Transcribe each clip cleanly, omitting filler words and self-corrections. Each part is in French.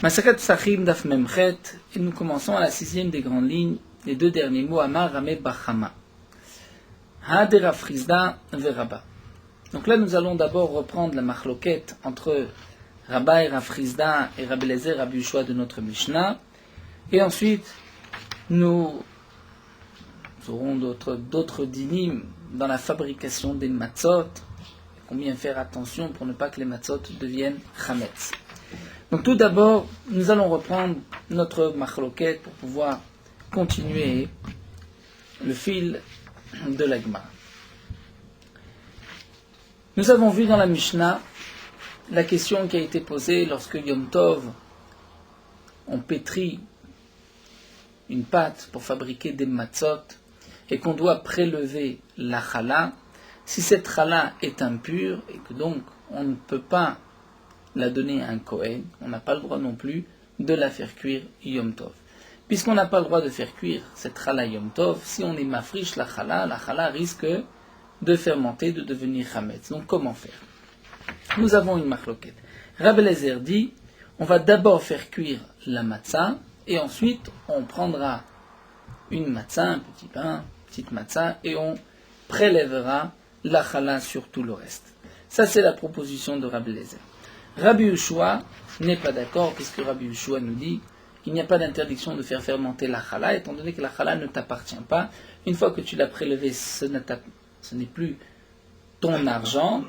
Maseret Psachim Daf Memchet, et nous commençons à la 6e des grandes lignes, les deux derniers mots, Amar Rame Bachama. Hade Rav Chizda Veraba. Donc là, nous allons d'abord reprendre la machloket entre Rabba et Rav Chizda et Rabbi Eliezer, Rabbi Yehoshua de notre Mishnah, et ensuite, nous aurons d'autres dynimes dans la fabrication des matzot, combien faire attention pour ne pas que les matzot deviennent chametz. Donc tout d'abord, nous allons reprendre notre machloket pour pouvoir continuer le fil de la Gemara. Nous avons vu dans la Mishnah la question qui a été posée lorsque Yom Tov, on pétrit une pâte pour fabriquer des matzot et qu'on doit prélever la chala. Si cette chala est impure et que donc on ne peut pas la donner à un Kohen, on n'a pas le droit non plus de la faire cuire Yom Tov. Puisqu'on n'a pas le droit de faire cuire cette chala Yom Tov, si on est mafriche la chala risque de fermenter, de devenir chametz. Donc comment faire? Nous avons une machloket. Rabbi Eliezer dit, on va d'abord faire cuire la matzah et ensuite on prendra une matzah, un petit pain, petite matzah, et on prélèvera la chala sur tout le reste. Ça c'est la proposition de Rabbi Eliezer. Rabbi Yehoshua n'est pas d'accord, puisque Rabbi Yehoshua nous dit qu'il n'y a pas d'interdiction de faire fermenter la chala, étant donné que la chala ne t'appartient pas. Une fois que tu l'as prélevée, ce n'est plus ton argent,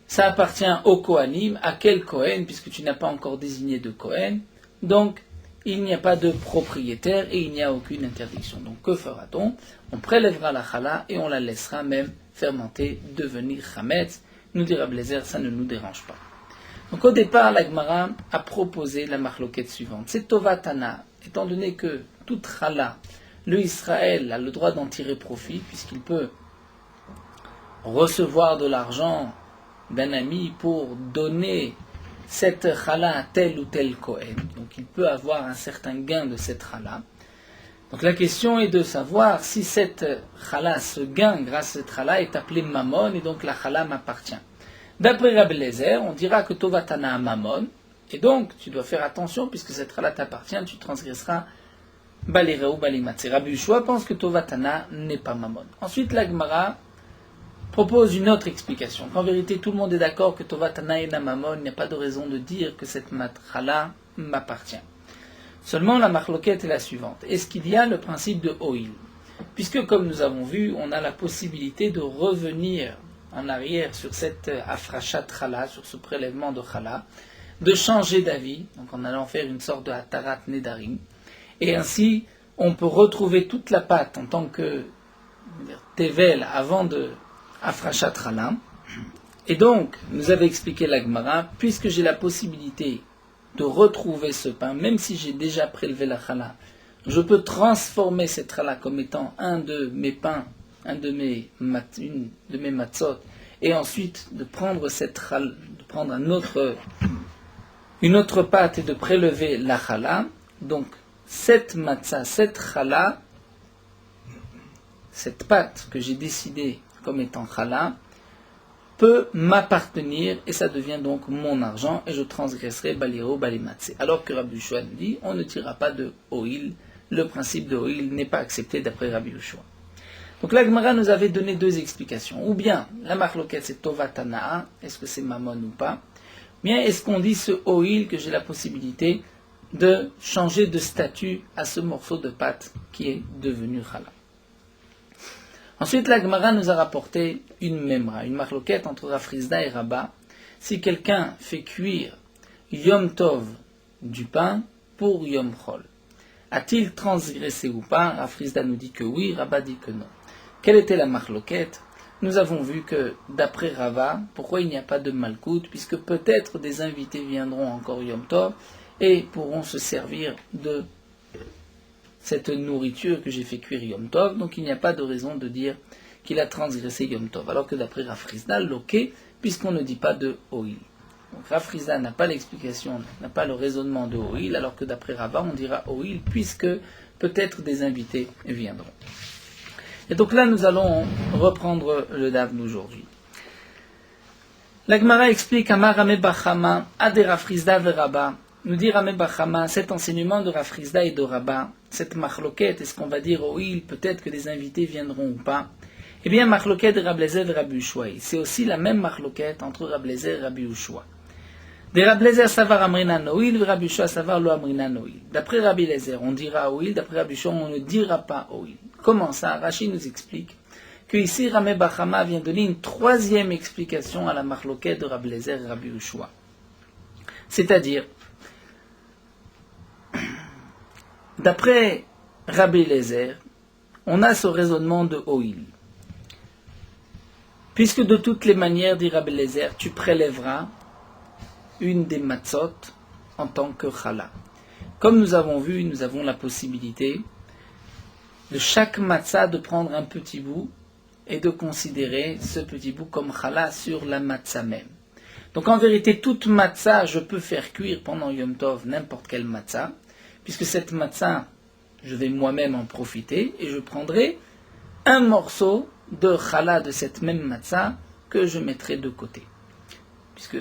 ça appartient au Kohanim. À quel Kohen, puisque tu n'as pas encore désigné de Kohen, donc il n'y a pas de propriétaire et il n'y a aucune interdiction. Donc que fera-t-on? On prélèvera la chala et on la laissera même fermenter, devenir chametz. Nous dit Rabbi Eliezer, ça ne nous dérange pas. Donc au départ, la Gemara a proposé la machloket suivante. C'est Tovatana, étant donné que toute chala, le Israël a le droit d'en tirer profit, puisqu'il peut recevoir de l'argent d'un ami pour donner cette chala à tel ou tel Kohen. Donc il peut avoir un certain gain de cette chala. Donc la question est de savoir si cette chala, ce gain grâce à cette chala, est appelé mammon, et donc la chala m'appartient. D'après Rabbi Eliezer, on dira que Tovatana a mammon, et donc tu dois faire attention, puisque cette chala t'appartient, tu transgresseras balireu ou balimatse. Rabbi Yehoshua pense que Tovatana n'est pas mammon. Ensuite, la Gemara propose une autre explication. Qu'en vérité, tout le monde est d'accord que Tovatana est mammon, il n'y a pas de raison de dire que cette chala m'appartient. Seulement, la machloket est la suivante. Est-ce qu'il y a le principe de Hoïl? Puisque, comme nous avons vu, on a la possibilité de revenir en arrière sur cette afrachat chala, sur ce prélèvement de chala, de changer d'avis, donc en allant faire une sorte de hatarat nedarim, et ainsi on peut retrouver toute la pâte en tant que tevel avant de afrachat chala. Et donc, nous avait expliqué la Gemara, puisque j'ai la possibilité de retrouver ce pain, même si j'ai déjà prélevé la chala, je peux transformer cette chala comme étant un de mes pains, une de mes matzot, et ensuite de prendre une autre pâte et de prélever la chala. Donc cette matzah, cette chala, cette pâte que j'ai décidée comme étant chala, peut m'appartenir et ça devient donc mon argent et je transgresserai balireu balimatse. Alors que Rabbi Yehoshua nous dit, on ne tirera pas de Hoïl, le principe de Hoïl n'est pas accepté d'après Rabbi Yehoshua. Donc la Gemara nous avait donné deux explications. Ou bien, la machloket c'est Tovatana, est-ce que c'est mammon ou pas? Bien, est-ce qu'on dit ce Hoïl que j'ai la possibilité de changer de statut à ce morceau de pâte qui est devenu chala? Ensuite, la Gemara nous a rapporté une memra, une machloket entre Rav Chizda et Rabba. Si quelqu'un fait cuire Yom Tov du pain pour Yom Chol, a-t-il transgressé ou pas? Rav Chizda nous dit que oui, Rabba dit que non. Quelle était la machloket? Nous avons vu que, d'après Rava, pourquoi il n'y a pas de malkout, puisque peut-être des invités viendront encore Yom Tov et pourront se servir de cette nourriture que j'ai fait cuire Yom Tov, donc il n'y a pas de raison de dire qu'il a transgressé Yom Tov, alors que d'après Rav Chizda, loqué, puisqu'on ne dit pas de Hoïl. Donc Rav Chizda n'a pas l'explication, n'a pas le raisonnement de Hoïl, alors que d'après Rava, on dira Hoïl, puisque peut-être des invités viendront. Et donc là, nous allons reprendre le DAF d'aujourd'hui. La Gemara explique Amar Rame Bachama, Ade Rav Chizda ve Rabba, nous dit Ramé Bachama, cet enseignement de Rav Frisda et de Rabba, cette marloquette, est-ce qu'on va dire, oh il, peut-être que des invités viendront ou pas? Eh bien, marloquette de Rabbi Eliezer et Rabbi Yehoshua, c'est aussi la même marloquette entre Rabbi Eliezer et Rabbi Yehoshua. De Rabbi Eliezer savar amrina noïl, de Rabbi Yehoshua savar lo amrina noïl. D'après Rabbi Eliezer, on dira oïl, d'après Rabbi Yehoshua, on ne dira pas oïl. Comment ça? Rashi nous explique que ici Ramé Bachama vient donner une troisième explication à la marloquette de Rabbi Eliezer et Rabbi Yehoshua. C'est-à-dire, d'après Rabbi Eliezer, on a ce raisonnement de oïl. Puisque de toutes les manières, dit Rabbi Eliezer, tu prélèveras une des matzot en tant que chala. Comme nous avons vu, nous avons la possibilité de chaque matzah de prendre un petit bout et de considérer ce petit bout comme chala sur la matzah même. Donc en vérité, toute matzah, je peux faire cuire pendant Yom Tov n'importe quelle matzah, puisque cette matzah, je vais moi-même en profiter et je prendrai un morceau de chala de cette même matzah que je mettrai de côté. Puisque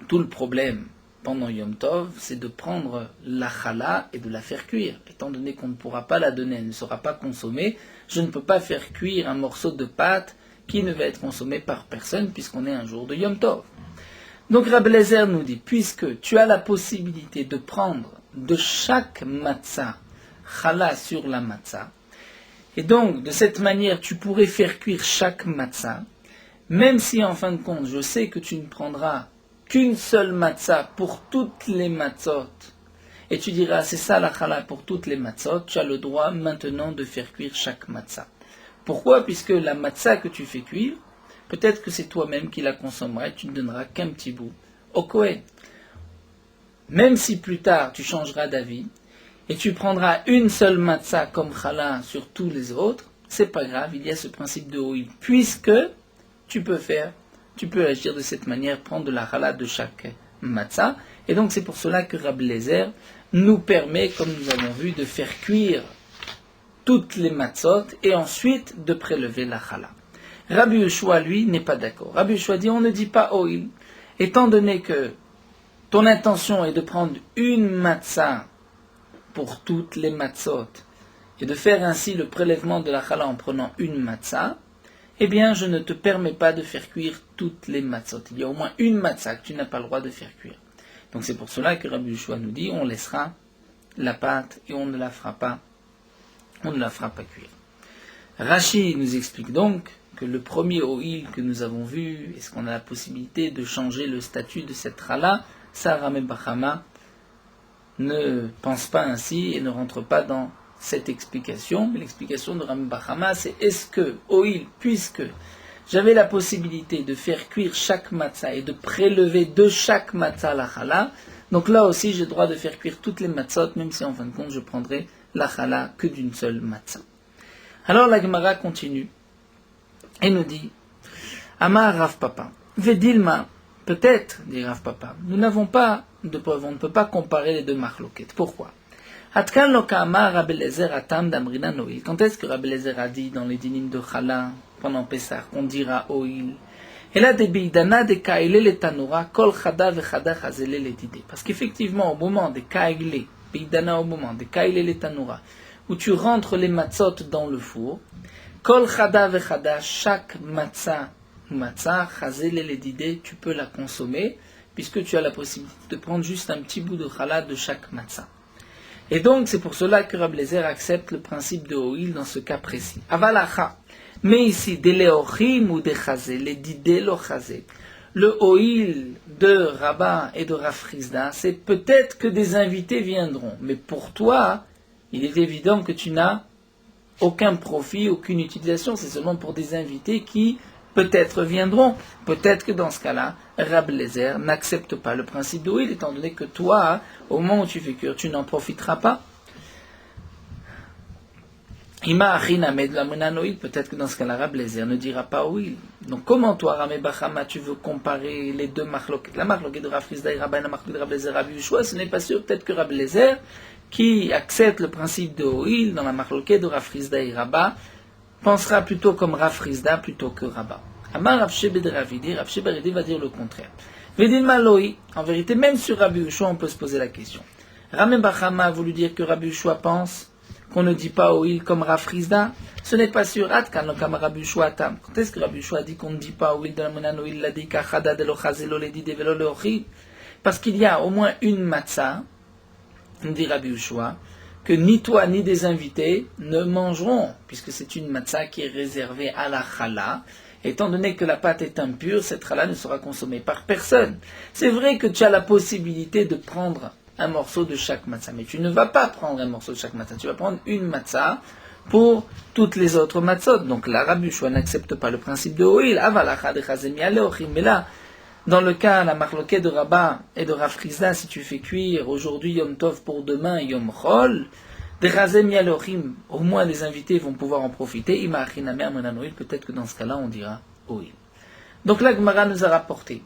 tout le problème pendant Yom Tov, c'est de prendre la chala et de la faire cuire. Étant donné qu'on ne pourra pas la donner, elle ne sera pas consommée, je ne peux pas faire cuire un morceau de pâte qui ne va être consommé par personne puisqu'on est un jour de Yom Tov. Donc Rabbi Eliezer nous dit, puisque tu as la possibilité de prendre de chaque matzah chala sur la matzah, et donc, de cette manière, tu pourrais faire cuire chaque matzah, même si en fin de compte, je sais que tu ne prendras qu'une seule matzah pour toutes les matzot, et tu diras, c'est ça la chala pour toutes les matzot, tu as le droit maintenant de faire cuire chaque matzah. Pourquoi? Puisque la matzah que tu fais cuire, peut-être que c'est toi-même qui la consommeras et tu ne donneras qu'un petit bout au Kohen. Même si plus tard tu changeras d'avis, et tu prendras une seule matzah comme chala sur tous les autres, c'est pas grave, il y a ce principe de oïl, puisque tu peux agir de cette manière, prendre de la chala de chaque matzah, et donc c'est pour cela que Rabbi Eliezer nous permet, comme nous avons vu, de faire cuire toutes les matzot, et ensuite de prélever la chala. Rabbi Yehoshua, lui, n'est pas d'accord. Rabbi Yehoshua dit, on ne dit pas oïl, étant donné que ton intention est de prendre une matzah pour toutes les matzot, et de faire ainsi le prélèvement de la chala en prenant une matzah, eh bien, je ne te permets pas de faire cuire toutes les matzot. Il y a au moins une matzah que tu n'as pas le droit de faire cuire. Donc c'est pour cela que Rabbi Yehoshua nous dit, on laissera la pâte et on ne la fera pas cuire. Rashi nous explique donc que le premier oïl que nous avons vu, est-ce qu'on a la possibilité de changer le statut de cette chala, ça Ramé Bachama ne pense pas ainsi et ne rentre pas dans cette explication. Mais l'explication de Ramé Bachama, c'est est-ce que, oïl, puisque j'avais la possibilité de faire cuire chaque matzah et de prélever de chaque matzah la chala, donc là aussi j'ai le droit de faire cuire toutes les matzot, même si en fin de compte je prendrai la chala que d'une seule matzah. Alors la Gemara continue et nous dit, Amar Rav Papa, Vedilma, peut-être, dit Rav Papa, nous n'avons pas de preuve, on ne peut pas comparer les deux marloquettes. Pourquoi? Atkan loka amar Rabbi Eliezer atam damrina noïl. Quand est-ce que Rabbi Eliezer a dit dans les dynimes de Chala, pendant Pessah, qu'on dira oïl? Et là, de beidana de kaile le tanura, kol chada vechada chazele le dide. Parce qu'effectivement, au moment de kaile, beidana au moment de kaile le tanura, où tu rentres les matzot dans le four, kol chada vechada, chaque matzah, chazele le dide, tu peux la consommer, puisque tu as la possibilité de prendre juste un petit bout de chala de chaque matzah. Et donc, c'est pour cela que Rabbi Eliezer accepte le principe de oïl dans ce cas précis. Avalacha. Mais ici, de l'éochim ou de chazé, les didé lo chazé. Le oïl de Rabba et de Rav Frisda, c'est peut-être que des invités viendront. Mais pour toi, il est évident que tu n'as aucun profit, aucune utilisation. C'est seulement pour des invités qui peut-être viendront. Peut-être que dans ce cas-là, Rabbi Eliezer n'accepte pas le principe de oïl, étant donné que toi, au moment où tu fais cuire, tu n'en profiteras pas. Ima achinamed lamrinan oïl, peut-être que dans ce cas-là, Rabbi Eliezer ne dira pas oïl. Donc comment toi, Ramé Bachama, tu veux comparer les deux marloquettes, la marloquette de Rav Frisda et Rabba et la marloquette de Rabbi Eliezer, Rabbi Yehoshua, ce n'est pas sûr, peut-être que Rabbi Eliezer, qui accepte le principe de oïl dans la marloquette de Rav Frisda et Rabba, pensera plutôt comme Rav Frisda plutôt que Rabba. Amar Rav Sheba de Ravidi, Rav Sheba va dire le contraire. Vedin Maloi, en vérité, même sur Rabbi Yehoshua, on peut se poser la question. Ramé Bachama a voulu dire que Rabbi Yehoshua pense qu'on ne dit pas Oil comme Rav Frisda. Ce n'est pas sûr. Atkan comme Rabbi Yehoshua tam. Quand est-ce que Rabbi Yehoshua dit qu'on ne dit pas Oil de la Monan Oil l'a dit Kachada de l'Ochazelo le dit de Velo le Ochil? Parce qu'il y a au moins une matzah, dit Rabbi Yehoshua, que ni toi ni des invités ne mangeront, puisque c'est une matzah qui est réservée à la chala. Étant donné que la pâte est impure, cette chala ne sera consommée par personne. C'est vrai que tu as la possibilité de prendre un morceau de chaque matzah, mais tu ne vas pas prendre un morceau de chaque matzah, tu vas prendre une matzah pour toutes les autres matzot. Donc là, Rabbi Yehoshua n'accepte pas le principe de Oil, mais là, dans le cas, la marloquet de Rabat et de Rav Frisda, si tu fais cuire aujourd'hui Yom Tov pour demain Yom Chol, au moins les invités vont pouvoir en profiter. Peut-être que dans ce cas-là, on dira Oil. Donc là, Gemara nous a rapporté.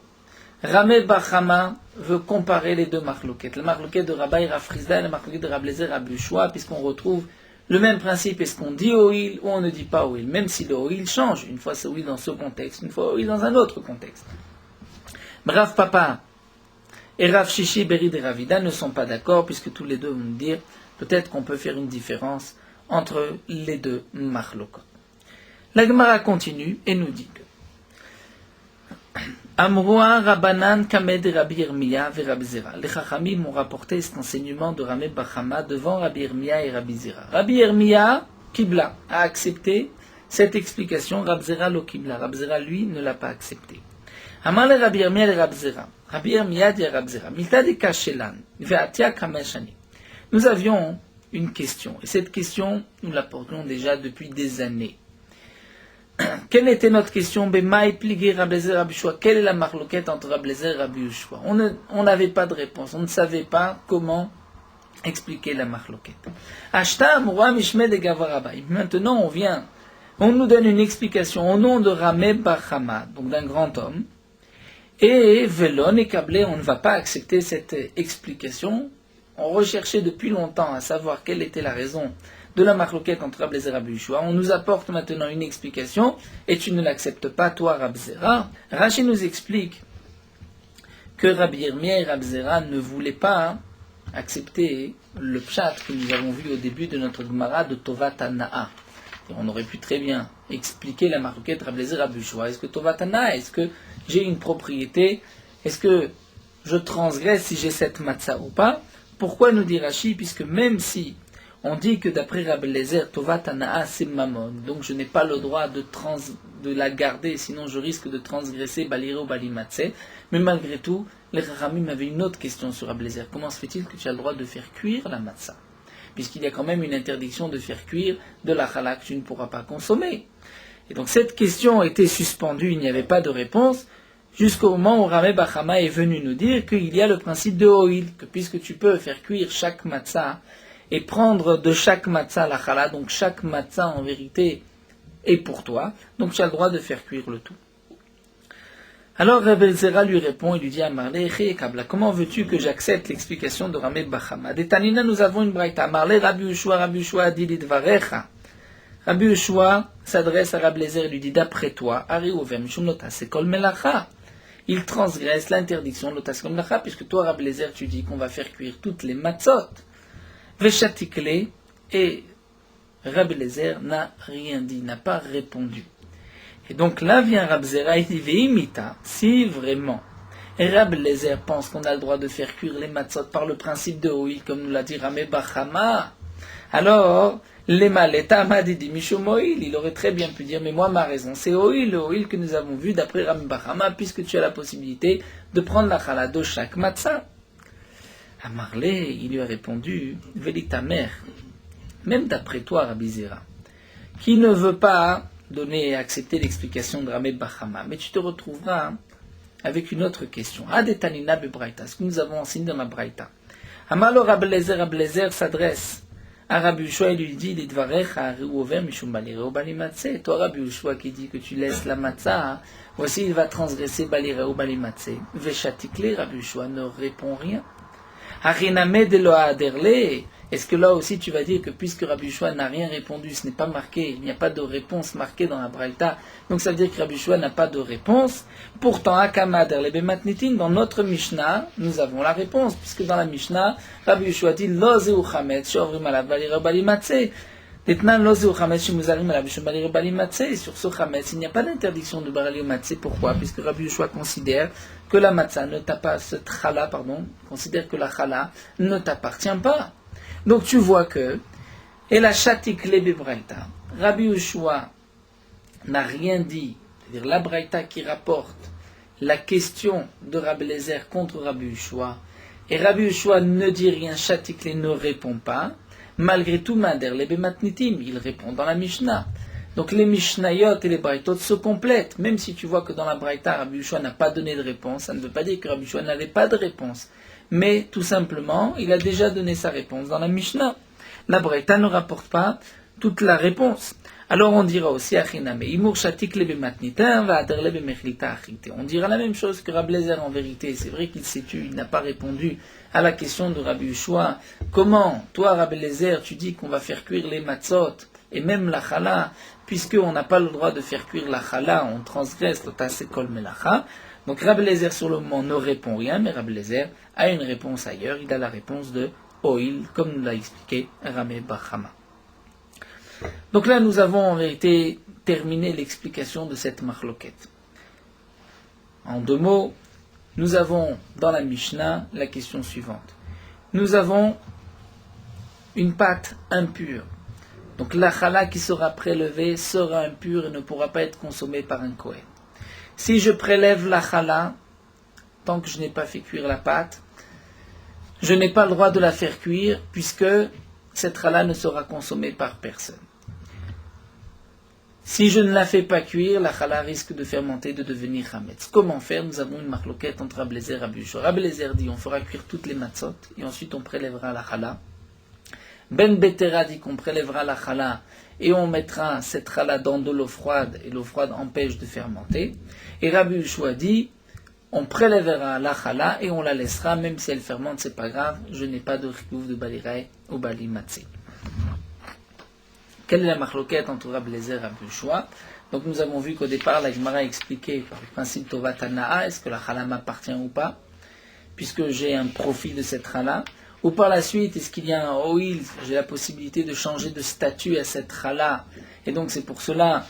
Ramé Bachama veut comparer les deux marloquettes. La marloquette de Rabat et Rav Frisda et la marloquette de Rabbi Eliezer et Rabbi Yehoshua, puisqu'on retrouve le même principe. Est-ce qu'on dit Oil ou on ne dit pas Oil? Même si le Oil change. Une fois c'est Oil dans ce contexte, une fois Oil dans un autre contexte. Rav Papa et Rav Shishi, Berid et Ravida ne sont pas d'accord, puisque tous les deux vont dire peut-être qu'on peut faire une différence entre les deux marlokot. La Gemara continue et nous dit que Amroa Rabanan Kamed Rabbi Yirmiya et Rabbi Zera. Les Chachamim ont rapporté cet enseignement de Ramé Bachama devant Rabbi Yirmiya et Rabbi Zera. Rabbi Yirmiya, Kibla, a accepté cette explication. Rabbi Zera lo Kibla. Rabbi Zera, lui, ne l'a pas accepté. Amar le Rabbi Yirmiya et Rabbi Zera. Rabbi Yirmiya dit à Rabbi Zera, Milta de Kashelan, Ve'atia Kameshani. Nous avions une question, et cette question, nous la portons déjà depuis des années. Quelle était notre question? Quelle est la marloquette entre Rabbi Eliezer et Rabbi Yehoshua? On n'avait pas de réponse, on ne savait pas comment expliquer la marloquette. Maintenant on nous donne une explication au nom de Ramé Bachama, donc d'un grand homme, et Velon et Kablé, on ne va pas accepter cette explication. On recherchait depuis longtemps à savoir quelle était la raison de la marloquette entre Rabbi Eliezer et Rabbi Yehoshua. On nous apporte maintenant une explication et tu ne l'acceptes pas, toi, Rabbi Zera. Rashi nous explique que Rabbi Yirmiya et Rabbi Zera ne voulaient pas accepter le pshat que nous avons vu au début de notre Gemara de Tovat Hana'a. Et on aurait pu très bien expliquer la marloquette Rabbi Eliezer et Rabbi Yehoshua. Est-ce que Tovat Hana'a, est-ce que j'ai une propriété? Est-ce que je transgresse si j'ai cette matzah ou pas? Pourquoi nous dit Rashi? Puisque même si on dit que d'après Rabbi Eliezer, Tovat Hana'a c'est Mammon, donc je n'ai pas le droit de la garder, sinon je risque de transgresser Balire ou Balimatzeh. Mais malgré tout, les Chachamim avaient une autre question sur Rabbi Eliezer. Comment se fait-il que tu as le droit de faire cuire la matzah? Puisqu'il y a quand même une interdiction de faire cuire de la chala que tu ne pourras pas consommer. Et donc cette question était suspendue, il n'y avait pas de réponse, jusqu'au moment où Ramé Bachama est venu nous dire qu'il y a le principe de Oil, que puisque tu peux faire cuire chaque matzah et prendre de chaque matzah la chala, donc chaque matzah en vérité est pour toi, donc tu as le droit de faire cuire le tout. Alors Rabbi Zera lui répond, il lui dit à Marlé, comment veux-tu que j'accepte l'explication de Ramé Bachama? Des Tanina, nous avons une braïta. Marlé, Rabbi Yehoshua dit l'idvarecha. Rabbi Yehoshua s'adresse à Rabbi Eliezer et lui dit, d'après toi, Ari Ovem Shumnota Sekol Melacha. Il transgresse l'interdiction de l'otas melacha, puisque toi, Rabbi Eliezer, tu dis qu'on va faire cuire toutes les matzot. Veshatikle, et Rabbi Eliezer n'a rien dit, n'a pas répondu. Et donc là vient Rabbi Zera et dit Veimita, si vraiment Rabbi Eliezer pense qu'on a le droit de faire cuire les matzot par le principe de Oil, comme nous l'a dit Ramé Bachama, alors Lema Letama Didi Mishum Oil, il aurait très bien pu dire mais moi ma raison c'est Oil, le Oil que nous avons vu d'après Ramé Bachama, puisque tu as la possibilité de prendre la chala de chaque matzah. À Marlé, il lui a répondu Veli ta mère, même d'après toi Rabbi Zera, qui ne veut pas donner et accepter l'explication de Ramé Bachama, mais tu te retrouveras avec une autre question. Adetanina bebraïta, ce que nous avons enseigné dans la braïta. Amalo Rabbi Eliezer s'adresse à Rabbi Yehoshua et lui dit Lidvarecha ari over mishum balire ou balimatzeh. Toi Rabbi Yehoshua qui dit que tu laisses la matzah, voici il va transgresser balire ou balimatzeh. Veshatikle, Rabbi Yehoshua ne répond rien. Hariname de lo aderle, Est-ce que là aussi tu vas dire que puisque Rabbi Yoshua n'a rien répondu, ce n'est pas marqué, il n'y a pas de réponse marquée dans la Braïta, donc ça veut dire que Rabbi Yoshua n'a pas de réponse. Pourtant, Akamader Lebe Matnitin, dans notre Mishnah, nous avons la réponse, puisque dans la Mishnah, Rabbi Yoshua dit Lo zeu chametz she'ovrim alav bali matzeh. Detnan lo zeu chametz shemuzarim alav bali matzeh. Sur ce chametz, il n'y a pas d'interdiction de barali matzeh. Pourquoi? Puisque Rabbi Yoshua considère que la matzah ne considère que la chala ne t'appartient pas. Donc tu vois que, et la chatik lebe braïta, Rabbi Yoshua n'a rien dit, c'est-à-dire la braïta qui rapporte la question de Rabbi Eliezer contre Rabbi Yoshua, et Rabbi Yoshua ne dit rien, chatik le ne répond pas, malgré tout mader lebe matnitim, il répond dans la Mishnah. Donc les Mishnayot et les Braïtot se complètent, même si tu vois que dans la Braïta, Rabbi Yoshua n'a pas donné de réponse, ça ne veut pas dire que Rabbi Yoshua n'avait pas de réponse. Mais tout simplement, il a déjà donné sa réponse dans la Mishnah. La Braïta ne rapporte pas toute la réponse. Alors on dira aussi Achiname, Imur shatik lebe matnitin va ader lebe mechlita achite. On dira la même chose que Rabbi Eliezer en vérité. C'est vrai qu'il s'est tu, il n'a pas répondu à la question de Rabbi Yoshua. Comment, toi Rabbi Eliezer, tu dis qu'on va faire cuire les matzot et même la chala, puisqu'on n'a pas le droit de faire cuire la chala, on transgresse le tasekol melacha. Donc Rabbi Eliezer sur le moment ne répond rien, mais Rabbi Eliezer a une réponse ailleurs. Il a la réponse de Oil, comme nous l'a expliqué Ramé Bachama. Donc là, nous avons en vérité terminé l'explication de cette marloquette. En deux mots, nous avons dans la Mishnah la question suivante. Nous avons une pâte impure. Donc la chala qui sera prélevée sera impure et ne pourra pas être consommée par un Kohen. Si je prélève la chala, tant que je n'ai pas fait cuire la pâte, je n'ai pas le droit de la faire cuire puisque cette chala ne sera consommée par personne. Si je ne la fais pas cuire, la chala risque de fermenter, de devenir chametz. Comment faire? Nous avons une marloquette entre Rabbi Eliezer et Rabbi Yoshua. Rabbi Eliezer dit on fera cuire toutes les matzot et ensuite on prélèvera la chala. Ben Betera dit qu'on prélèvera la chala et on mettra cette chala dans de l'eau froide et l'eau froide empêche de fermenter. Et Rabbi Yoshua dit on prélèvera la chala et on la laissera, même si elle fermente, c'est pas grave, je n'ai pas de rikouf de balirai ou bali matzeh. Quelle est la marloquette entre Rabbi Eliezer et Rabbi Yoshua? Donc nous avons vu qu'au départ, la Gemara a expliqué par le principe Tovat Hana'a, est-ce que la chala m'appartient ou pas, puisque j'ai un profit de cette chala. Ou par la suite, est-ce qu'il y a un oil, j'ai la possibilité de changer de statut à cette chala, et donc c'est pour cela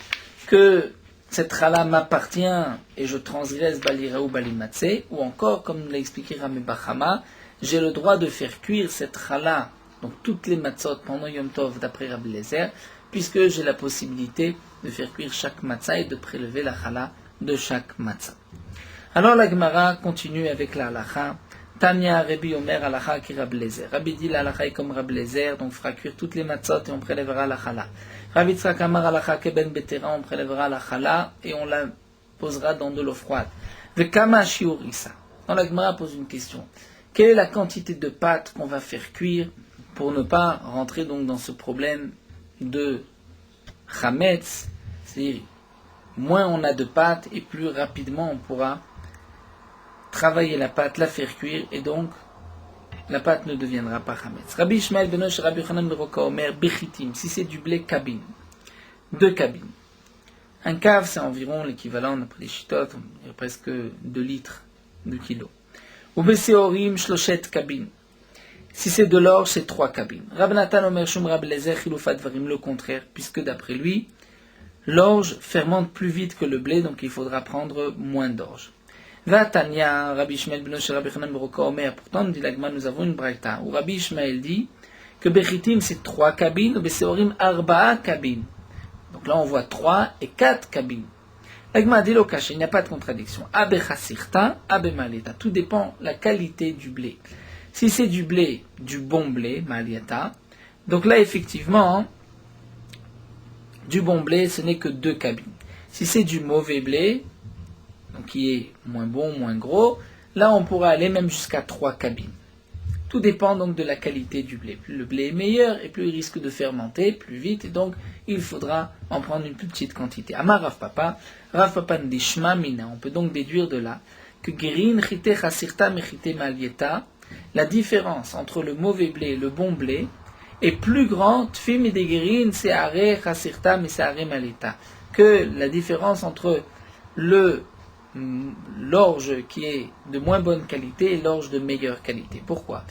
que cette chala m'appartient et je transgresse balira ou balimatzeh, ou encore, comme nous l'a expliqué Ramé Bachama, j'ai le droit de faire cuire cette chala, donc toutes les matzot pendant Yom Tov d'après Rabbi Eliezer, puisque j'ai la possibilité de faire cuire chaque matzah et de prélever la chala de chaque matzah. Alors la Gemara continue avec la halacha. Tanya Rabbi Omer halacha ki Rabbi Eliezer. Rabbi dit la halacha est comme Rabbi Eliezer, donc on fera cuire toutes les matzot et on prélèvera la chala. Rabbi Tzrak Amar halacha ke ben betera, on prélèvera la chala et on la posera dans de l'eau froide. Vekama shiurisa. Donc la Gemara pose une question. Quelle est la quantité de pâte qu'on va faire cuire pour ne pas rentrer donc dans ce problème de chametz, c'est-à-dire moins on a de pâte et plus rapidement on pourra travailler la pâte, la faire cuire et donc la pâte ne deviendra pas chametz. Rabbi Ishmael Benosh Rabbi Yochanan Beroka Omer Bechitim, si c'est du blé cabine, 2 cabines. Un cave c'est environ l'équivalent d'après les chitotes, il y a presque 2 litres, 2 kilos. Ou Beseorim Shloshet cabine. Si c'est de l'orge, c'est 3 cabines. Rabbi Natan Omer Shum Rabbi Eliezer Chilufat Varim, le contraire, puisque d'après lui, l'orge fermente plus vite que le blé, donc il faudra prendre moins d'orge. Vatania, Rabbi Ishmael Benosh Rabbi Yochanan Beroka Omer, pourtant, dit l'Agma, nous avons une braïta, où Rabbi Ishmael dit que Bechitim c'est 3 cabines, ou Beseorim Arba'a cabines. Donc là on voit 3 et 4 cabines. L'Agma dit l'Okash, il n'y a pas de contradiction. Abe Chasirta, Abe Maleta, tout dépend de la qualité du blé. Si c'est du blé, du bon blé, Maliata, donc là effectivement, du bon blé, ce n'est que 2 cabines. Si c'est du mauvais blé, donc qui est moins bon, moins gros, là on pourra aller même jusqu'à 3 cabines. Tout dépend donc de la qualité du blé. Plus le blé est meilleur et plus il risque de fermenter plus vite, et donc il faudra en prendre une plus petite quantité. Amar Rav Papa Ndishma Mina, on peut donc déduire de là que Gerin Chite Chasirta Mechite Malieta, la différence entre le mauvais blé et le bon blé, est plus grand, tfim et degerin, se'are chasirtam et se'are maleta, que la différence entre l'orge qui est de moins bonne qualité et l'orge de meilleure qualité. Pourquoi?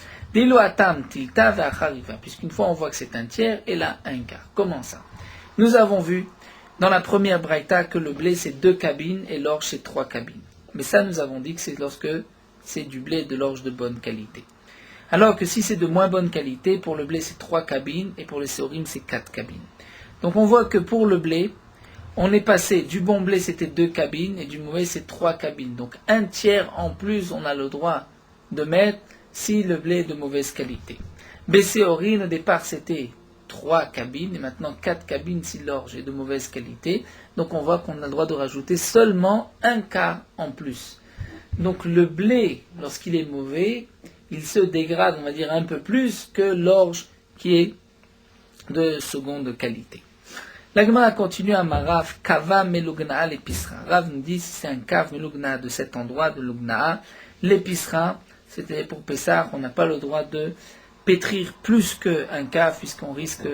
Puisqu'une fois on voit que c'est un tiers et là un quart. Comment ça? Nous avons vu dans la première braïta que le blé c'est 2 cabines et l'orge c'est 3 cabines. Mais ça nous avons dit que c'est lorsque c'est du blé et de l'orge de bonne qualité. Alors que si c'est de moins bonne qualité, pour le blé c'est 3 cabines et pour les séorim c'est 4 cabines. Donc on voit que pour le blé, on est passé, du bon blé c'était 2 cabines et du mauvais c'est 3 cabines. Donc un tiers en plus on a le droit de mettre si le blé est de mauvaise qualité. Béséorine au départ c'était 3 cabines et maintenant 4 cabines si l'orge est de mauvaise qualité. Donc on voit qu'on a le droit de rajouter seulement un quart en plus. Donc le blé, lorsqu'il est mauvais, il se dégrade, on va dire, un peu plus que l'orge qui est de seconde qualité. La Gemara continue à Marav, Kava Melugna l'épisra. Rav nous dit c'est un Kav Melugna de cet endroit de Lugna. L'épisra, c'était pour Pessah, on n'a pas le droit de pétrir plus qu'un Kav puisqu'on risque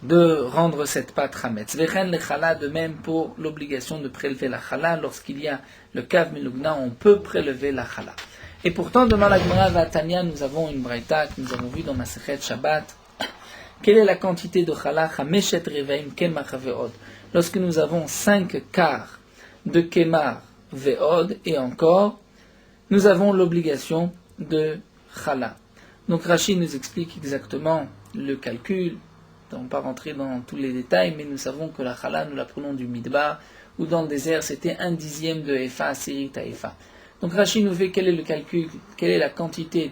de rendre cette pâte Hametz. Vechen le chala, de même pour l'obligation de prélever la chala. Lorsqu'il y a le Kav Melugna, on peut prélever la chala. Et pourtant, devant la Gemara Vatania, nous avons une braïta que nous avons vue dans Masechet Shabbat. Quelle est la quantité de chala? Chameshet revaim kemach ve'od. Lorsque nous avons 5 quarts de kemar ve'od et encore, nous avons l'obligation de chala. Donc Rashi nous explique exactement le calcul. On ne va pas rentrer dans tous les détails, mais nous savons que la chala, nous la prenons du midbar, ou dans le désert, c'était 1/10 de efa, sérit à efa. Donc Rashi nous fait quel est le calcul, quelle est la quantité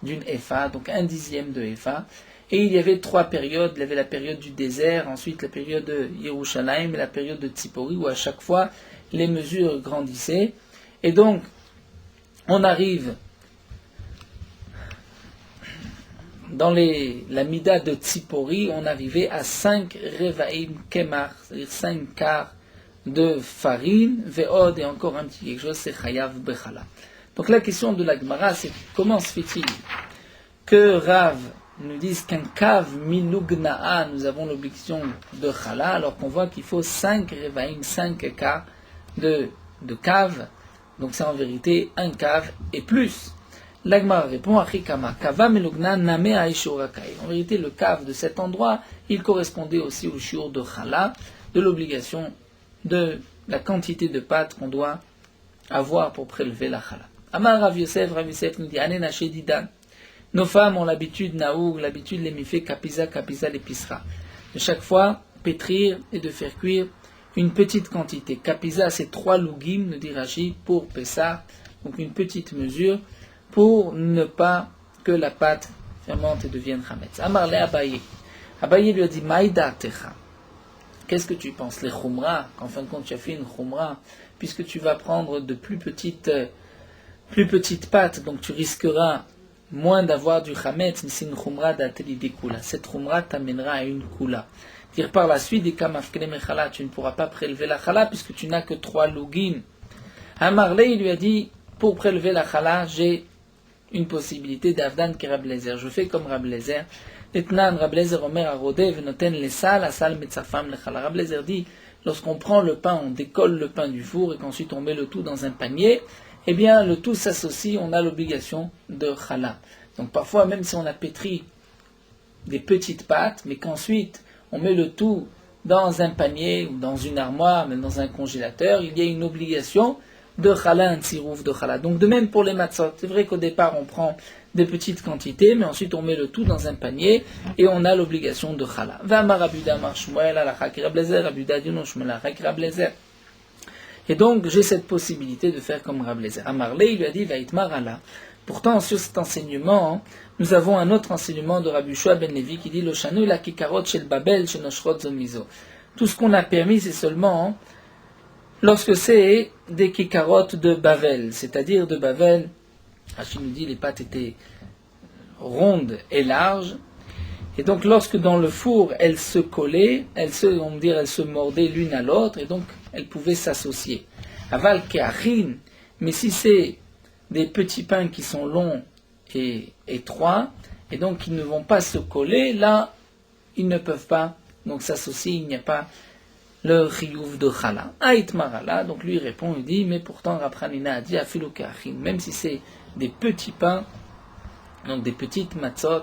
d'une efa, donc 1/10 de efa. Et il y avait 3 périodes, il y avait la période du désert, ensuite la période de Yerushalayim et la période de Tzipori, où à chaque fois les mesures grandissaient. Et donc, on arrive dans la mida de Tzipori, on arrivait à 5 revaim kemar, c'est-à-dire 5 quarts de farine, ve'od, et encore un petit quelque chose, c'est chayav bechala. Donc la question de la Gemara, c'est comment se fait-il que Rav nous disent qu'un kav milugna'a, nous avons l'obligation de chala, alors qu'on voit qu'il faut 5 revaim, 5 quarts de kav, donc c'est en vérité un kav et plus. L'Agmara répond, Achikama, kava milugna name aishurakai. En vérité, le kav de cet endroit, il correspondait aussi au shiur de chala, de l'obligation de la quantité de pâte qu'on doit avoir pour prélever la chala. Amar Rav Yosef nous dit, Anena Shedidan. Nos femmes ont l'habitude, l'habitude les mifé kapiza l'épisra. De chaque fois, pétrir et de faire cuire une petite quantité. Kapiza, c'est 3 lugim, nous dit Rashi, pour Pessah, donc une petite mesure, pour ne pas que la pâte fermente et devienne chametz. Amarle Abaye. Abaye lui a dit, Maïda techa. Qu'est-ce que tu penses? Les khumra, qu'en fin de compte tu as fait une khumra, puisque tu vas prendre de plus petites pâtes, donc tu risqueras moins d'avoir du chametz, mais c'est une khumra d'atelidi kula. Cette khumra t'amènera à une kula. Dire par la suite, tu ne pourras pas prélever la chala puisque tu n'as que 3 lugim. Amarle, il lui a dit, pour prélever la chala, j'ai une possibilité d'avdan qui Rablezer. Je fais comme Rablezer. Etnan Rablezer Omer Arodé venoten les sal, la sal metzafam le chala. Rablezer dit, lorsqu'on prend le pain, on décolle le pain du four et qu'ensuite on met le tout dans un panier, eh bien le tout s'associe, on a l'obligation de chala. Donc parfois, même si on a pétri des petites pâtes, mais qu'ensuite on met le tout dans un panier ou dans une armoire, même dans un congélateur, il y a une obligation de chala, un tsirouf de chala. Donc de même pour les matzot, c'est vrai qu'au départ on prend des petites quantités, mais ensuite on met le tout dans un panier et on a l'obligation de chala. Et donc j'ai cette possibilité de faire comme Rablezer. Amarle, il lui a dit, Vaitmar Allah. Pourtant, sur cet enseignement, nous avons un autre enseignement de Rabbi Yoshua ben Levi qui dit, le chanu la kikarot shel babel shenoshrot zomizo. Tout ce qu'on a permis, c'est seulement lorsque c'est des kikarotes de Bavel, c'est-à-dire de Bavel. Rachid nous dit les pâtes étaient rondes et larges, et donc lorsque dans le four elles se collaient, elles se mordaient l'une à l'autre, et donc elles pouvaient s'associer. Aval keachin, mais si c'est des petits pains qui sont longs et étroits, et donc ils ne vont pas se coller, là, ils ne peuvent pas donc s'associer, il n'y a pas le chiyuv de chala. Aït marala, donc lui répond, il dit, mais pourtant Rabchanina a dit afilu ke'achim, même si c'est des petits pains, donc des petites matzot,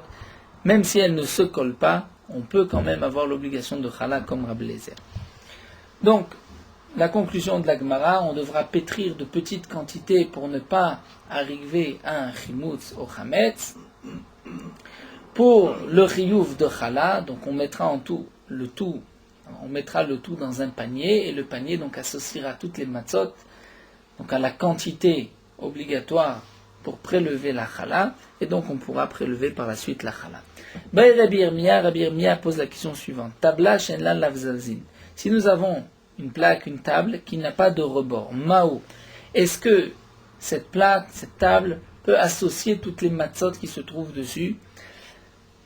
même si elles ne se collent pas, on peut quand même avoir l'obligation de chala comme Rabbi Eliezer. Donc, la conclusion de la Gemara, on devra pétrir de petites quantités pour ne pas arriver à un chimutz au chametz. Pour le chiyuv de chala, donc on mettra on mettra le tout dans un panier, et le panier donc associera toutes les matzot, donc à la quantité obligatoire pour prélever la chala, et donc on pourra prélever par la suite la chala. Rabbi Yirmiyah pose la question suivante. Tabla shenla lavzalzin. Si nous avons une plaque, une table qui n'a pas de rebord, Mao, est-ce que cette plaque, cette table peut associer toutes les matzot qui se trouvent dessus?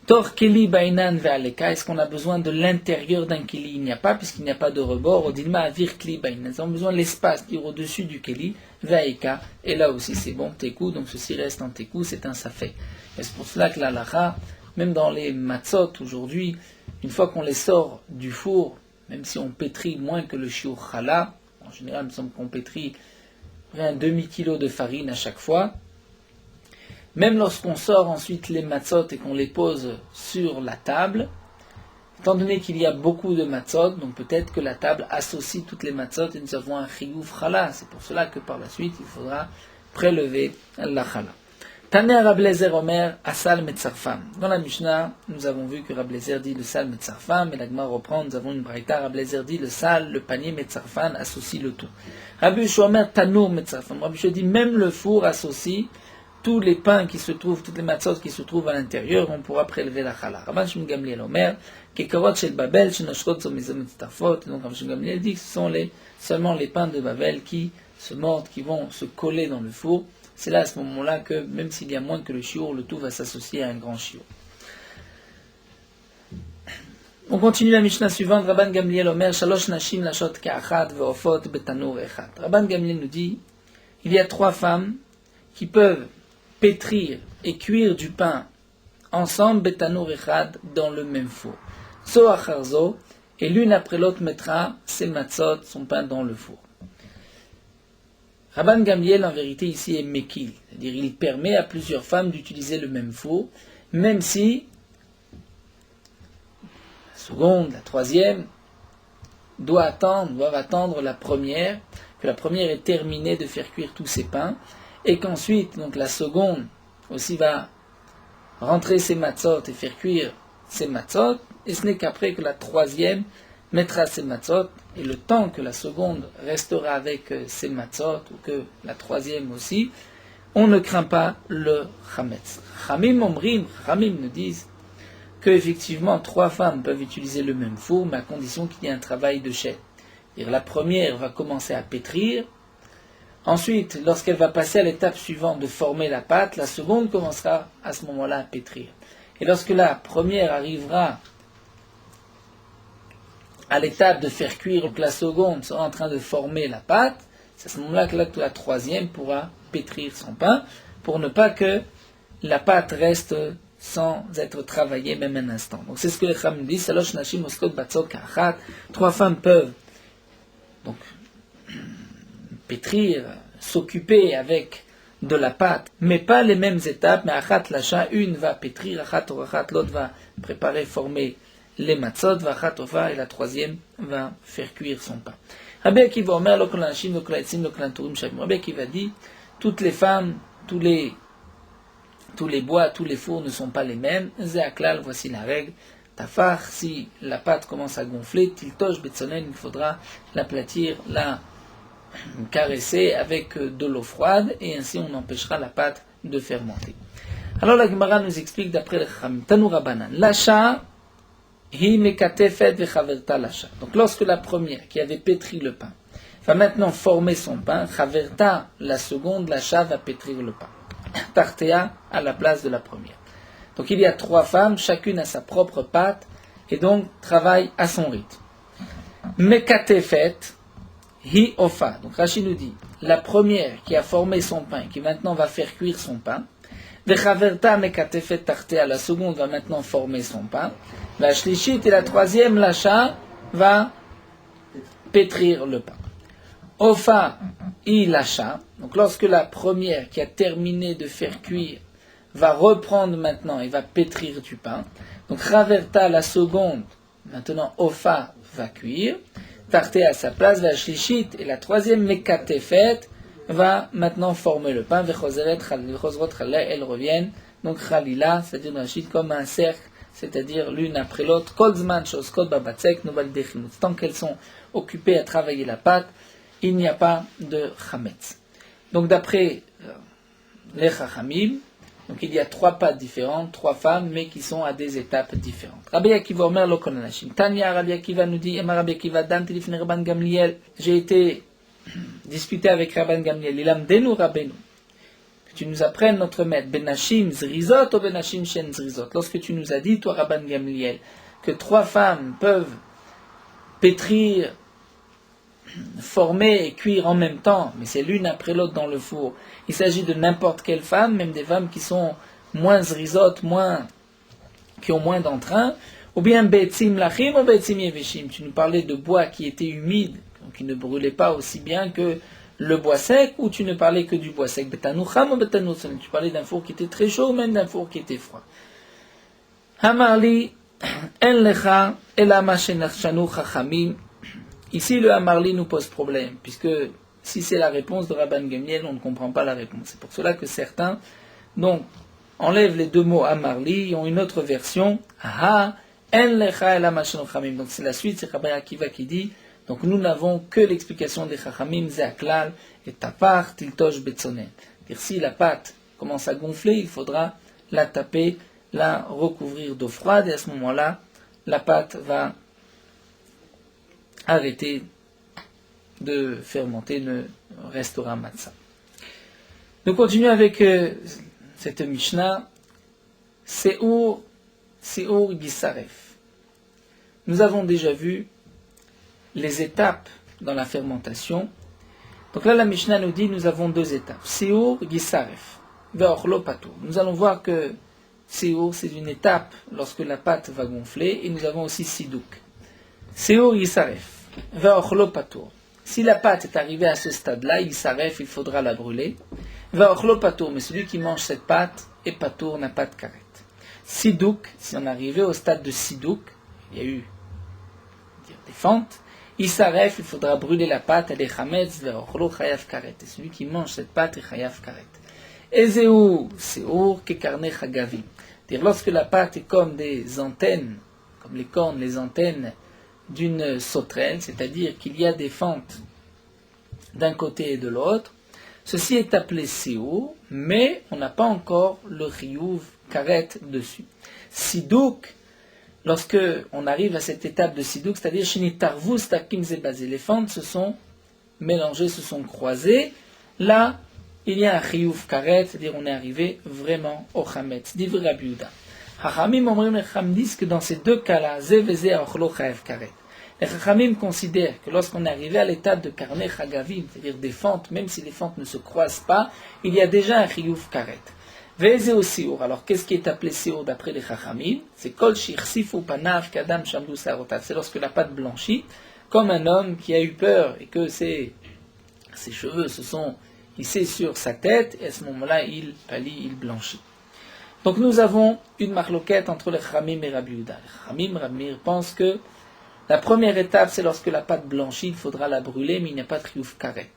Tor keli bainan ve'aleka, est-ce qu'on a besoin de l'intérieur d'un keli? Il n'y a pas, puisqu'il n'y a pas de rebord. Odilma avir kli bainan. Nous avons besoin de l'espace qui est au-dessus du keli, ve'aleka, et là aussi c'est bon, tekou, donc ceci reste en tekou, c'est un safek. Et c'est pour cela que la lacha, même dans les matzot aujourd'hui, une fois qu'on les sort du four, même si on pétrit moins que le shiur chala, en général il me semble qu'on pétrit un demi-kilo de farine à chaque fois, même lorsqu'on sort ensuite les matzot et qu'on les pose sur la table, étant donné qu'il y a beaucoup de matzot, donc peut-être que la table associe toutes les matzot et nous avons un chiyuv chala. C'est pour cela que par la suite il faudra prélever la chala. Taner Rabbi Eliezer Omer asal metzarfam. Dans la Mishnah, nous avons vu que Rabbi Eliezer dit le sal metzarfam, et la Gemara reprend, nous avons une braïta, Rabbi Eliezer dit le sal, le panier metzarfam associe le tout. Rabbi Yeshua Omer tanur metzarfam. Rabbi Yeshua dit même le four associe tous les pains qui se trouvent, toutes les matzot qui se trouvent à l'intérieur, on pourra prélever la chala. Rabban Shimon Gamliel Omer, kekarot shel Babel, shenoshkot zomizom metzarfot. Donc Rabban Shimon Gamliel dit que ce sont seulement les pains de Babel qui se mordent, qui vont se coller dans le four. C'est là, à ce moment-là, que même s'il y a moins que le shiur, le tout va s'associer à un grand shiur. On continue la Mishnah suivante. Rabban Gamliel Omer, shalosh nashim lashot ka'achad ve'ofot betanur echad. Rabban Gamliel nous dit, il y a 3 femmes qui peuvent pétrir et cuire du pain ensemble, betanur echad, dans le même four. Zo achar zo, et l'une après l'autre mettra ses matzot, son pain dans le four. Rabban Gamliel, en vérité, ici est mekil, c'est-à-dire il permet à plusieurs femmes d'utiliser le même four, même si la seconde, la troisième, doivent attendre la première, que la première ait terminé de faire cuire tous ses pains, et qu'ensuite, donc la seconde aussi va rentrer ses matzot et faire cuire ses matzot, et ce n'est qu'après que la troisième mettra ses matzot, et le temps que la seconde restera avec ses matzot, ou que la troisième aussi, on ne craint pas le chametz. Chamim nous disent que effectivement 3 femmes peuvent utiliser le même four, mais à condition qu'il y ait un travail de chaîne. C'est-à-dire la première va commencer à pétrir, ensuite, lorsqu'elle va passer à l'étape suivante de former la pâte, la seconde commencera à ce moment-là à pétrir. Et lorsque la première arrivera à l'étape de faire cuire, donc la seconde sera en train de former la pâte, c'est à ce moment-là que la troisième pourra pétrir son pain, pour ne pas que la pâte reste sans être travaillée même un instant. Donc c'est ce que les Chachamim disent, Salosh nashim oskot batzot ka'achat. 3 femmes peuvent donc pétrir, s'occuper avec de la pâte, mais pas les mêmes étapes, mais achat lacha, une va pétrir, achat orachat, l'autre va préparer, former les matzot, vachat ova, et la troisième va faire cuire son pain. Rabbi Akiva Omer, lo kol hanashim, lo kol ha'etzim, lo kol hanturim shavim. Rabbi Akiva dit, toutes les femmes, tous les bois, tous les fours ne sont pas les mêmes. Zéaklal, voici la règle. Tafar, si la pâte commence à gonfler, tiltosh betzonen, il faudra l'aplatir, la caresser avec de l'eau froide, et ainsi on empêchera la pâte de fermenter. Alors la Gemara nous explique d'après le Chachamim, Tanu Rabbanan, Lacha hi mekatefet vechaverta lacha. Donc lorsque la première qui avait pétri le pain va maintenant former son pain, chaverta, la seconde, lacha va pétrir le pain. Tartea à la place de la première. Donc il y a 3 femmes, chacune a sa propre pâte, et donc travaille à son rythme. Mekatefet hi ofa. Donc Rashi nous dit, la première qui a formé son pain, qui maintenant va faire cuire son pain, Vechaverta mekatefet tartea, la seconde va maintenant former son pain. La shlishit et la troisième, l'achat, va pétrir le pain. Ofa il l'achat. Donc lorsque la première qui a terminé de faire cuire va reprendre maintenant et va pétrir du pain. Donc Raverta, la seconde, maintenant Ofa va cuire. Tarté à sa place, la Shlishit, et la troisième Mekatefet va maintenant former le pain. Elles reviennent. Donc Khalila, c'est-à-dire Rachid, comme un cercle, c'est-à-dire l'une après l'autre. Kolzman, Shoskot, Babatsek, Noval Dechinut. Tant qu'elles sont occupées à travailler la pâte, il n'y a pas de Chametz. Donc d'après les Chachamim, donc il y a trois pâtes différentes, trois femmes, mais qui sont à des étapes différentes. Rabbi Akiva Omer lo kol anashim. Tanya, Rabbi Akiva nous dit, Emar Rabbi Akiva danti lifnei Rabban Gamliel. J'ai été discuté avec Rabban Gamliel. Ilamdenu Rabbeinu. Que tu nous apprennes notre maître. Benashim zrizot ou benashim shen zrizot. Lorsque tu nous as dit, toi Rabban Gamliel, que trois femmes peuvent pétrir, former et cuire en même temps, mais c'est l'une après l'autre dans le four. Il s'agit de n'importe quelle femme, même des femmes qui sont moins zrizotes, qui ont moins d'entrain, ou bien be'etzim lachim ou be'etzim yeveshim. Tu nous parlais de bois qui était humide, donc qui ne brûlait pas aussi bien que le bois sec, ou tu ne parlais que du bois sec. Betanucham ou betanutzon. Tu parlais d'un four qui était très chaud, ou même d'un four qui était froid. Hamarli en lecha elama shenachshanu chachamim. Ici, le Hamarli nous pose problème, puisque si c'est la réponse de Rabban Gamliel, on ne comprend pas la réponse. C'est pour cela que certains donc, enlèvent les deux mots Hamarli et ont une autre version. En lecha el hamashenu. Donc c'est la suite, c'est Rabbi Akiva qui dit, donc nous n'avons que l'explication des Chachamim, Zeaklal, et Tapar, Tiltosh, Betzonen. C'est-à-dire si la pâte commence à gonfler, il faudra la taper, la recouvrir d'eau froide, et à ce moment-là, la pâte va arrêter de fermenter, ne restera matzah. Nous continuons avec cette Mishnah, Seur Gisaref. Nous avons déjà vu les étapes dans la fermentation. Donc là, la Mishnah nous dit, nous avons deux étapes. Seur Gisaref, Ve'ochlo Patour. Nous allons voir que Seur, c'est une étape lorsque la pâte va gonfler, et nous avons aussi Sidouk. Seur Gisaref. Si la pâte est arrivée à ce stade-là, il s'arrête, il faudra la brûler. Mais celui qui mange cette pâte est patour, n'a pas de karet. Sidouk, si on est arrivé au stade de Sidouk, il y a eu des fentes, il s'arrête, il faudra brûler la pâte, elle est chametz, ve'ochlo chayav karet. Et celui qui mange cette pâte est chayav karet. Ezeu, seur, kekarne chagavim. C'est-à-dire lorsque la pâte est comme des antennes, comme les cornes, les antennes d'une sauterelle, c'est-à-dire qu'il y a des fentes d'un côté et de l'autre. Ceci est appelé Seur, mais on n'a pas encore le Riyuv Karet dessus. Sidouk, lorsque on arrive à cette étape de Sidouk, c'est-à-dire Shinitarvus Takim Zebazé, les fentes se sont mélangées, se sont croisées. Là, il y a un Riyuv Karet, c'est-à-dire on est arrivé vraiment au Chametz. Divrei Rabbi Yehuda. Chachamim omrim, les Chachamim disent que dans ces deux cas-là, Zeveze Ochlo Chayav Karet. Les Chachamim considèrent que lorsqu'on est arrivé à l'étape de Karne Chagavim, c'est-à-dire des fentes, même si les fentes ne se croisent pas, il y a déjà un Chiyuv Karet. Veze au Seur. Alors qu'est-ce qui est appelé Seur d'après les Chachamim? C'est Kol Shirsifu Panav Kadam Shamdu Sarotav. C'est lorsque la pâte blanchit, comme un homme qui a eu peur et que ses cheveux se sont hissés sur sa tête, et à ce moment-là, il pâlit, il blanchit. Donc nous avons une marloquette entre les Chachamim et Rabbi Yehuda. Les Chachamim, Rabbi Meir pense que la première étape, c'est lorsque la pâte blanchit, il faudra la brûler, mais il n'y a pas de Riyuv Karet.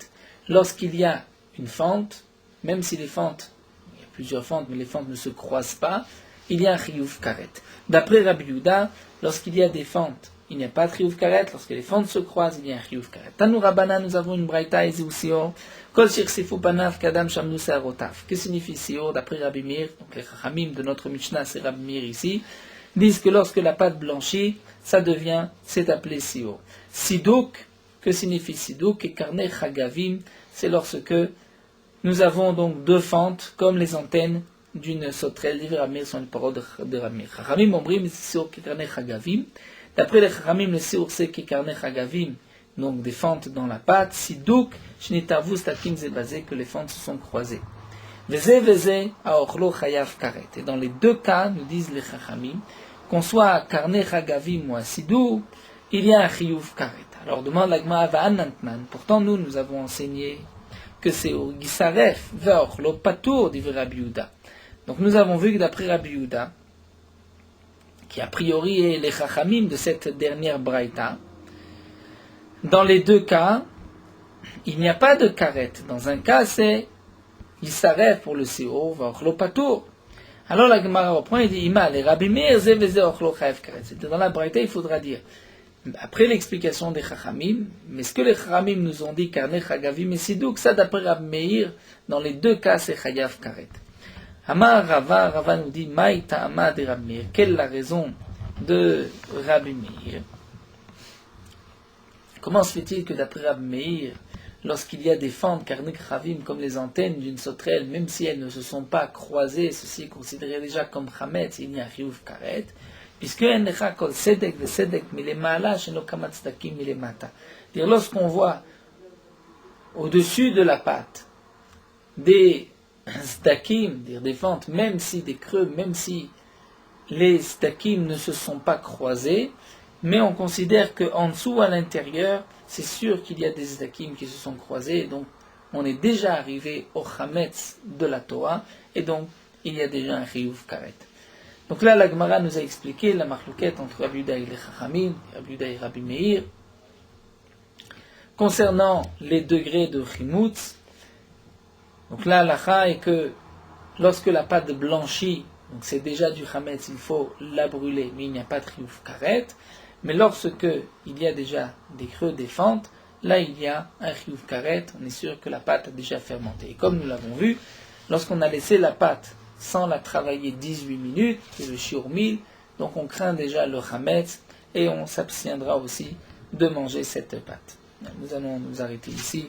Lorsqu'il y a une fente, même si les fentes, il y a plusieurs fentes, mais les fentes ne se croisent pas, il y a un Riyuv Karet. D'après Rabbi Yehuda, lorsqu'il y a des fentes, il n'y a pas de Riyuv Karet. Lorsque les fentes se croisent, il y a un Riyuv Karet. Tanu Rabbana, nous avons une braïta et Seur. Kol Shirsifu Panav Kadam Shamnu Sarotav. Que signifie Seur d'après Rabbi Meir? Donc les Chachamim de notre Mishnah, c'est Rabbi Meir ici, disent que lorsque la pâte blanchit, c'est appelé Seur. Sidouk, que signifie Sidouk? Et Karne Chagavim, c'est lorsque nous avons donc deux fentes, comme les antennes d'une sauterelle. Les Ramir sont les paroles de Ramir. Chachamim Omrim, Seur Karne Chagavim. D'après les Chachamim, le Seur c'est Karne Chagavim, donc des fentes dans la pâte. Sidouk, Shnitarvus Takim Zebazé, que les fentes se sont croisées. Veze aochlo chayav karet. Et dans les deux cas, nous disent les chachamim, qu'on soit à karne chagavim ou à sidou, il y a un chiyuv karet. Alors demande la Gemara va'anantman. Pourtant nous avons enseigné que c'est au gisaref ve'ochlo patour d'ivre Rabbi Yehuda. Donc nous avons vu que d'après Rabbi Yehuda, qui a priori est les chachamim de cette dernière braïta, dans les deux cas, il n'y a pas de karet. Dans un cas, c'est Yisaref pour le Seo, V'ochlo patour. Alors la Gemara reprend et dit Ima, les Rabbi Meir, Ze veze ochlo chayav karet. C'était dans la braïta, il faudra dire. Après l'explication des Chachamim, mais ce que les Chachamim nous ont dit, Karne Chagavim et Sidouk, ça d'après Rabbi Meir, dans les deux cas, c'est chayav karet. Amar Rava nous dit Maï ta'ama de Rabbi Meir. Quelle est la raison de Rabbi Meir? Comment se fait-il que d'après Rabbi Meir, lorsqu'il y a des fentes karnik chavim comme les antennes d'une sauterelle, même si elles ne se sont pas croisées, ceci est considéré déjà comme chametz, il n'y a chiyuv karet, puisque en necha kol sedek ve sedek milemala sheno kamat tzdakim milemata. Dire lorsqu'on voit au-dessus de la pâte des zdakim, dire des fentes, même si des creux, même si les zdakim ne se sont pas croisés, mais on considère qu'en dessous, à l'intérieur, c'est sûr qu'il y a des zdakim qui se sont croisés, donc on est déjà arrivé au chametz de la Torah, et donc il y a déjà un chiyuv karet. Donc là, la Gemara nous a expliqué la marlouquette entre Rabbi Yehuda et les Chachamim, Rabbi Yehuda et Rabbi Meir, concernant les degrés de chimutz. Donc là, l'halakha est que lorsque la pâte blanchit, donc c'est déjà du chametz, il faut la brûler, mais il n'y a pas de chiyuv karet. Mais lorsque il y a déjà des creux, des fentes, là il y a un chiyuv karet, on est sûr que la pâte a déjà fermenté. Et comme nous l'avons vu, lorsqu'on a laissé la pâte sans la travailler 18 minutes, c'est le shiur 1000, donc on craint déjà le chametz et on s'abstiendra aussi de manger cette pâte. Nous allons nous arrêter ici.